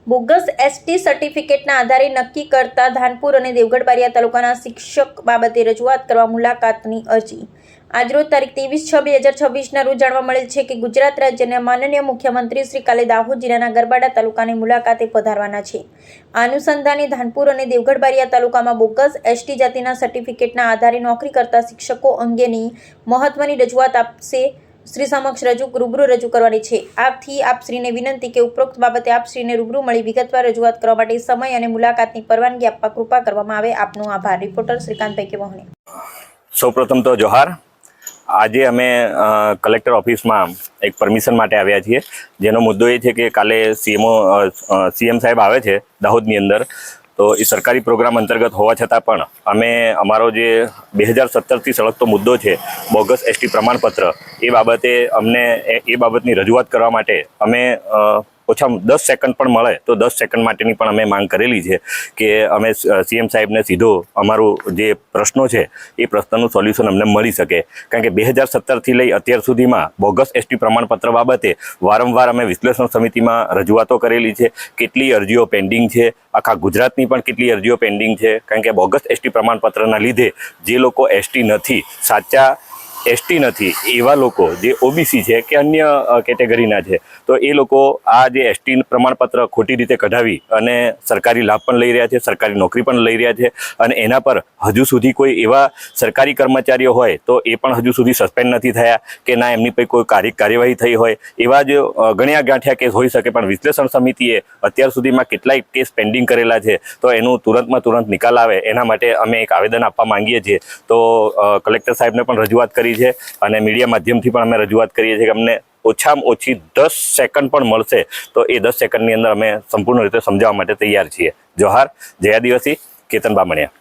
Bogus ST સર્ટિફિકેટના આધારે નક્કી કરતા ધાનપુર અને દેવગઢ બારિયા તાલુકાના શિક્ષક બાબતે રજૂઆત કરવા મુલાકાતની અરજી આજરોજ તારીખ 23/6/2026ના રોજ જાણવા મળેલ છે કે ગુજરાત રાજ્યના માનનીય મુખ્યમંત્રી શ્રી કાલે દાહોદ જિલ્લાના ગરબાડા તાલુકાની મુલાકાતે પધારવાના છે। આ અનુસંધાને ધાનપુર અને દેવગઢ બારિયા તાલુકામાં બોગસ એસટી જાતિના સર્ટિફિકેટના આધારે નોકરી કરતા શિક્ષકો અંગેની મહત્વની રજૂઆત આપશે શ્રી સમક્ષ રૂબરૂ રજૂ કરવાની છે। આથી આપશ્રીને વિનંતી કે ઉપરોક્ત બાબતે આપશ્રીને રૂબરૂ મળી વિગતવાર રજૂઆત કરવા માટે સમય અને મુલાકાતની પરવાનગી આપવા કૃપા કરવામાં આવે। આપનો આભાર। રિપોર્ટર શ્રીકાંતભાઈ કે મોહને। સૌપ્રથમ તો જોહાર। આજે અમે કલેક્ટર ઓફિસમાં એક પરમિશન માટે આવ્યા છીએ, જેનો મુદ્દો એ છે કે કાલે સીએમ સાહેબ આવે છે દાહોદની અંદર, તો એ સરકારી પ્રોગ્રામ અંતર્ગત હોવા છતાં પણ અમે અમારો જે 2017થી સળગતો મુદ્દો છે બોગસ એસટી પ્રમાણપત્ર, એ બાબતે અમને એ બાબતની રજૂઆત કરવા માટે અમે ઓછામાં 10 સેકન્ડ પણ મળે તો 10 સેકન્ડ માટેની પણ અમે માંગ કરેલી છે કે અમે સીએમ સાહેબને સીધો અમારું જે પ્રશ્નો છે એ પ્રશ્નનું સોલ્યુશન અમને મળી શકે। કારણ કે 2017થી લઈ અત્યાર સુધીમાં બોગસ એસટી પ્રમાણપત્ર બાબતે વારંવાર અમે વિશ્લેષણ સમિતિમાં રજૂઆતો કરેલી છે। કેટલી અરજીઓ પેન્ડિંગ છે, આખા ગુજરાતની પણ કેટલી અરજીઓ પેન્ડિંગ છે। કારણ કે બોગસ એસટી પ્રમાણપત્રના લીધે જે લોકો એસટી નથી, સાચા એસટી નથી એવા લોકો જે ઓબીસી છે કે અન્ય કેટેગરીના છે, તો એ લોકો આ જે એસટી પ્રમાણપત્ર ખોટી રીતે કઢાવી અને સરકારી લાભ પણ લઈ રહ્યા છે, સરકારી નોકરી પણ લઈ રહ્યા છે, અને એના પર હજુ સુધી કોઈ એવા સરકારી કર્મચારીઓ હોય તો એ પણ હજુ સુધી સસ્પેન્ડ નથી થયા કે ના એમની પર કોઈ કાર્યવાહી થઈ હોય, એવા જ ગણ્યા ગાંઠ્યા કેસ હોઈ શકે। પણ વિશ્લેષણ સમિતિએ અત્યાર સુધીમાં કેટલાય કેસ પેન્ડિંગ કરેલા છે, તો એનું તુરંતમાં તુરંત નિકાલ આવે એના માટે અમે એક આવેદન આપવા માંગીએ છીએ। તો કલેક્ટર સાહેબને પણ રજૂઆત કરી છે અને મીડિયા માધ્યમથી પણ અમે રજૂઆત કરીએ છીએ કે અમને ઓછામાં ઓછી 10 સેકન્ડ પણ મળશે તો એ 10 સેકન્ડની અંદર અમે સંપૂર્ણ રીતે સમજાવવા માટે તૈયાર છીએ। જોહાર। જય આદિવાસી। કેતન બામણિયા।